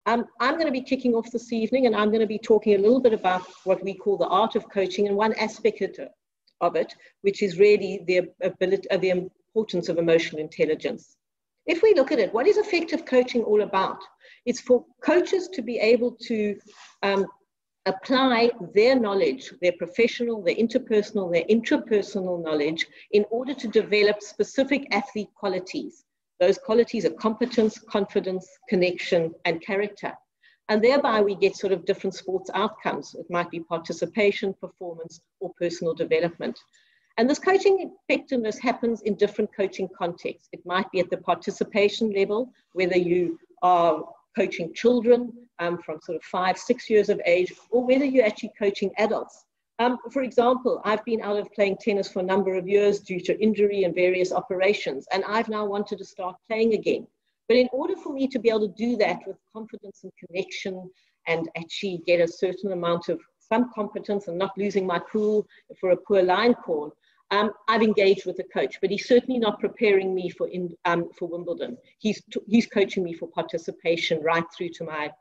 I'm going to be kicking off this evening, and I'm going to be talking a little bit about what we call the art of coaching, and one aspect of it, which is really the ability, the importance of emotional intelligence. If we look at it, what is effective coaching all about? It's for coaches to be able to apply their knowledge, their professional, their interpersonal, their intrapersonal knowledge in order to develop specific athlete qualities. Those qualities are competence, confidence, connection, and character. And thereby we get sort of different sports outcomes. It might be participation, performance, or personal development. And this coaching effectiveness happens in different coaching contexts. It might be at the participation level, whether you are coaching children from sort of 5, 6 years of age, or whether you're actually coaching adults. For example, I've been out of playing tennis for a number of years due to injury and various operations, and I've now wanted to start playing again. But in order for me to be able to do that with confidence and connection and actually get a certain amount of some competence and not losing my cool for a poor line call, I've engaged with a coach, but he's certainly not preparing me for Wimbledon. He's coaching me for participation right through to my,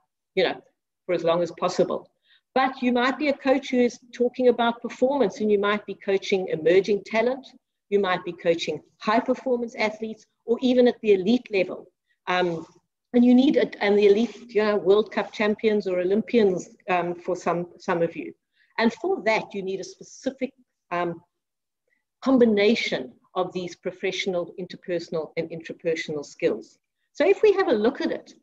for as long as possible. But you might be a coach who is talking about performance, and you might be coaching emerging talent. You might be coaching high performance athletes, or even at the elite level. And you need it, and the elite, World Cup champions or Olympians for some of you. And for that, you need a specific combination of these professional, interpersonal, and intrapersonal skills. So if we have a look at it,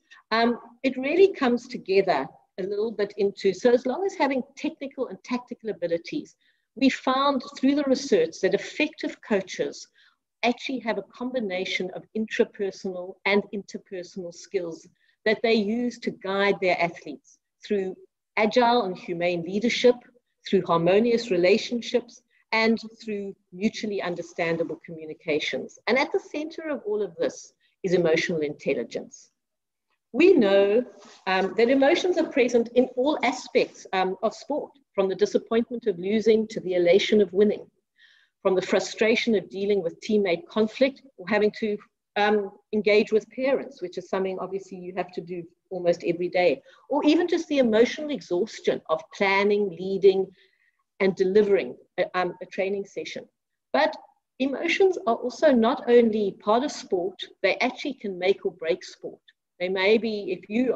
it really comes together a little bit into, so as long as having technical and tactical abilities, we found through the research that effective coaches actually have a combination of intrapersonal and interpersonal skills that they use to guide their athletes through agile and humane leadership, through harmonious relationships, and through mutually understandable communications. And at the center of all of this is emotional intelligence. We know that emotions are present in all aspects of sport, from the disappointment of losing to the elation of winning, from the frustration of dealing with teammate conflict or having to engage with parents, which is something obviously you have to do almost every day, or even just the emotional exhaustion of planning, leading, and delivering a training session. But emotions are also not only part of sport, they actually can make or break sport. They may be, if you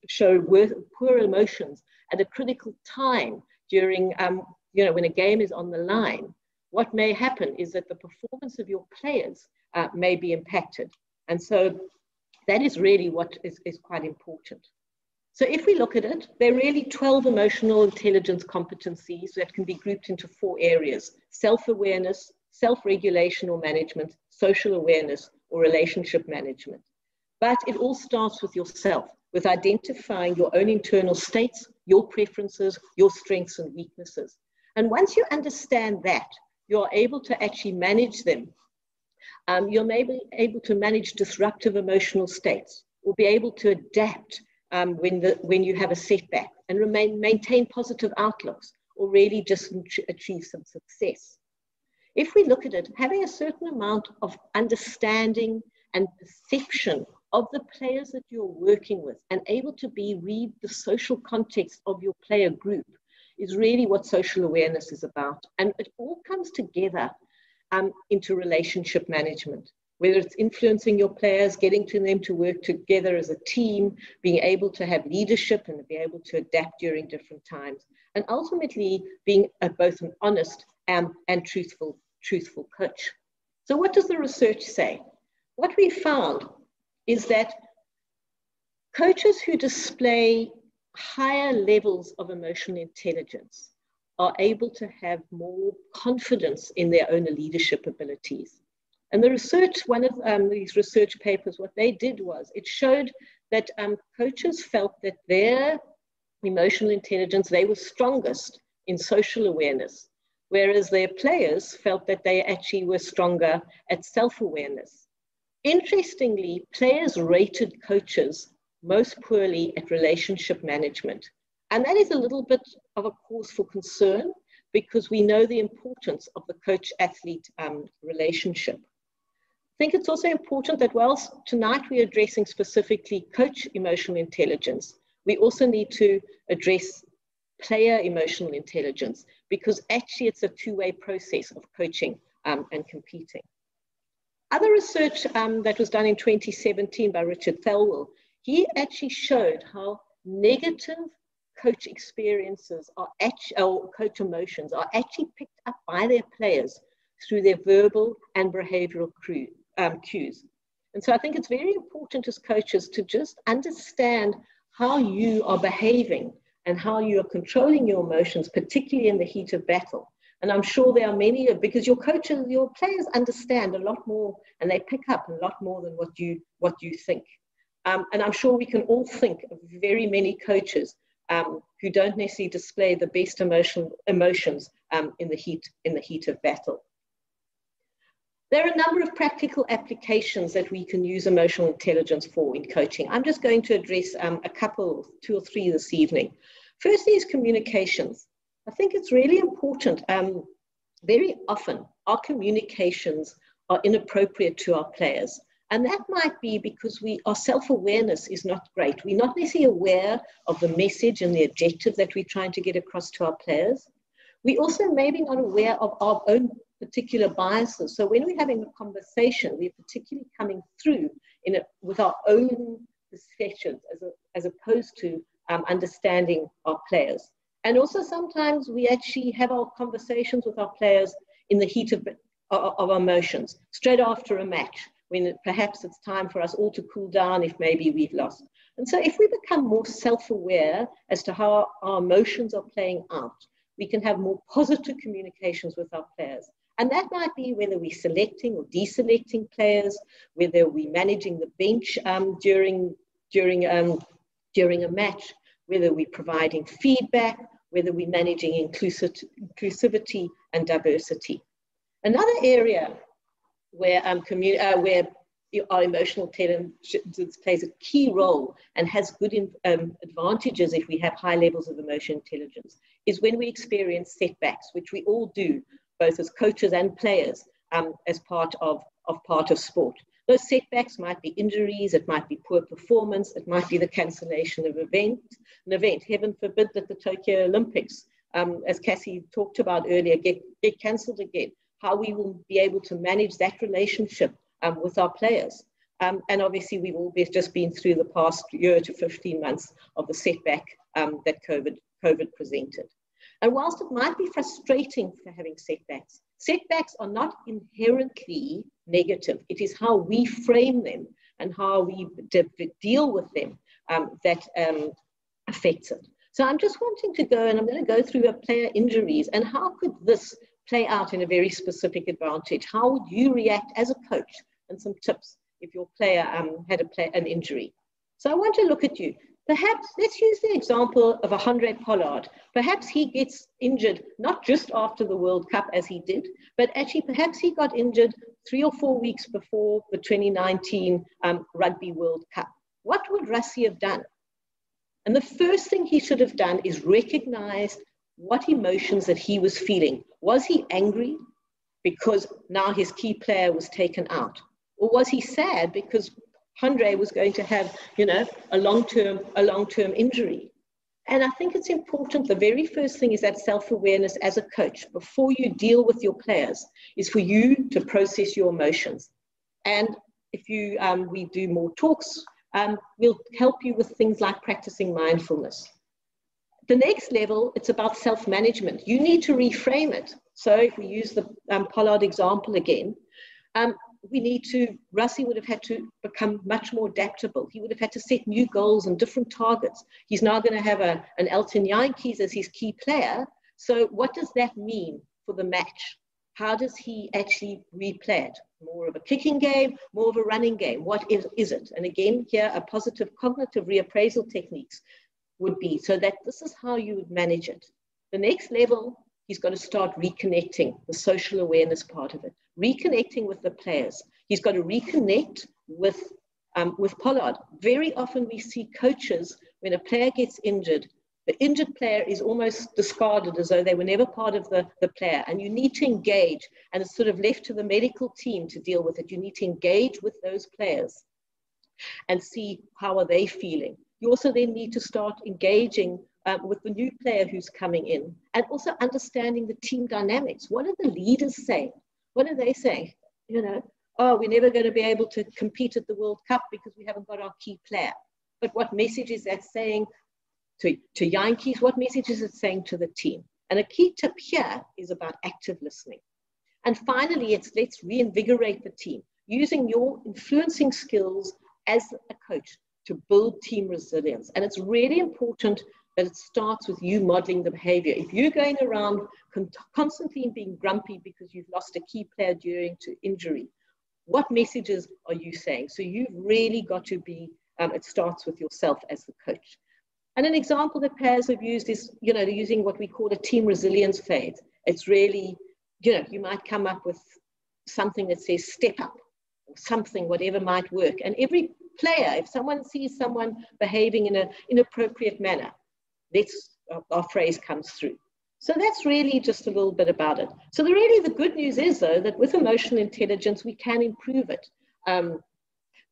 show poor emotions at a critical time during, when a game is on the line, what may happen is that the performance of your players may be impacted. And so that is really what is quite important. So if we look at it, there are really 12 emotional intelligence competencies that can be grouped into 4 areas: self-awareness, self-regulation or management, social awareness, or relationship management. But it all starts with yourself, with identifying your own internal states, your preferences, your strengths and weaknesses. And once you understand that, you're able to actually manage them. You're maybe able to manage disruptive emotional states, or be able to adapt when you have a setback, and maintain positive outlooks, or really just achieve some success. If we look at it, having a certain amount of understanding and perception of the players that you're working with, and able to read the social context of your player group, is really what social awareness is about. And it all comes together into relationship management, whether it's influencing your players, getting them to work together as a team, being able to have leadership and be able to adapt during different times, and ultimately being both an honest and truthful coach. So what does the research say? What we found is that coaches who display higher levels of emotional intelligence are able to have more confidence in their own leadership abilities. And the research, one of these research papers, what they did was, it showed that coaches felt that their emotional intelligence, they were strongest in social awareness, whereas their players felt that they actually were stronger at self-awareness. Interestingly, players rated coaches most poorly at relationship management. And that is a little bit of a cause for concern, because we know the importance of the coach-athlete relationship. think it's also important that whilst tonight we're addressing specifically coach emotional intelligence, we also need to address player emotional intelligence, because actually it's a two-way process of coaching and competing. Other research that was done in 2017 by Richard Thelwell, he actually showed how negative coach experiences are or coach emotions are actually picked up by their players through their verbal and behavioral cues. And so I think it's very important as coaches to just understand how you are behaving and how you are controlling your emotions, particularly in the heat of battle. And I'm sure there are many, because your coaches, your players understand a lot more, and they pick up a lot more than what you think. And I'm sure we can all think of very many coaches who don't necessarily display the best emotions in the heat of battle. There are a number of practical applications that we can use emotional intelligence for in coaching. I'm just going to address a couple, 2 or 3 this evening. Firstly is communications. I think it's really important. Very often our communications are inappropriate to our players. And that might be because our self-awareness is not great. We're not necessarily aware of the message and the objective that we're trying to get across to our players. We also maybe not aware of our own particular biases. So when we're having a conversation, we're particularly coming through with our own perceptions as opposed to understanding our players. And also sometimes we actually have our conversations with our players in the heat of our emotions, straight after a match, when perhaps it's time for us all to cool down if maybe we've lost. And so if we become more self-aware as to how our emotions are playing out, we can have more positive communications with our players. And that might be whether we're selecting or deselecting players, whether we're managing the bench during a match, whether we're providing feedback, whether we're managing inclusivity and diversity. Another area where our emotional intelligence plays a key role and has good advantages if we have high levels of emotional intelligence is when we experience setbacks, which we all do, both as coaches and players, as part of sport. Those setbacks might be injuries, it might be poor performance, it might be the cancellation of an event. Heaven forbid that the Tokyo Olympics, as Cassie talked about earlier, get cancelled again. How we will be able to manage that relationship with our players. And obviously we've all just been through the past year to 15 months of the setback that COVID presented. And whilst it might be frustrating for having setbacks, setbacks are not inherently negative. It is how we frame them and how we deal with them that affects it. So I'm just wanting to go, and I'm going to go through a player injuries and how could this play out in a very specific advantage. How would you react as a coach, and some tips if your player had an injury. So I want to look at you. Perhaps let's use the example of Andre Pollard. Perhaps he gets injured not just after the World Cup as he did, but actually perhaps he got injured 3 or 4 weeks before the 2019 Rugby World Cup. What would Rassie have done? And the first thing he should have done is recognized what emotions that he was feeling. Was he angry because now his key player was taken out? Or was he sad because Andre was going to have, a long-term injury? And I think it's important, the very first thing is that self-awareness as a coach, before you deal with your players, is for you to process your emotions. And if we do more talks, we'll help you with things like practicing mindfulness. The next level, it's about self-management. You need to reframe it. So if we use the Pollard example again, Rassie would have had to become much more adaptable. He would have had to set new goals and different targets. He's now going to have an Elton Yankees as his key player. So what does that mean for the match? How does he actually replay it? More of a kicking game, more of a running game? What is it? And again, here, a positive cognitive reappraisal techniques would be, so that this is how you would manage it. The next level, he's got to start reconnecting, the social awareness part of it, reconnecting with the players. He's got to reconnect with Pollard. Very often we see coaches, when a player gets injured, The injured player is almost discarded as though they were never part of the player, and you need to engage, and it's sort of left to the medical team to deal with it. You need to engage with those players and see how are they feeling. You also then need to start engaging with the new player who's coming in, and also understanding the team dynamics. What are the leaders saying? What are they saying? You know, oh, we're never going to be able to compete at the World Cup because we haven't got our key player. But what message is that saying to Yankees? What message is it saying to the team? And a key tip here is about active listening. And finally, let's reinvigorate the team, using your influencing skills as a coach to build team resilience. And it's really important that it starts with you modeling the behavior. If you're going around constantly being grumpy because you've lost a key player due to injury, what messages are you saying? So you've really got to be, it starts with yourself as the coach. And an example that players have used is, you know, using what we call a team resilience phase. It's really, you know, you might come up with something that says step up, or something, whatever might work. And every player, if someone sees someone behaving in an inappropriate manner, our phrase comes through. So that's really just a little bit about it. So the good news is, though, that with emotional intelligence, we can improve it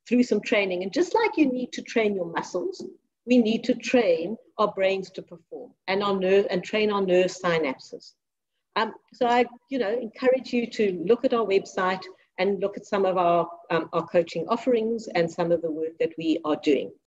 through some training. And just like you need to train your muscles, we need to train our brains to perform, and train our nerve synapses. So I, encourage you to look at our website and look at some of our coaching offerings and some of the work that we are doing.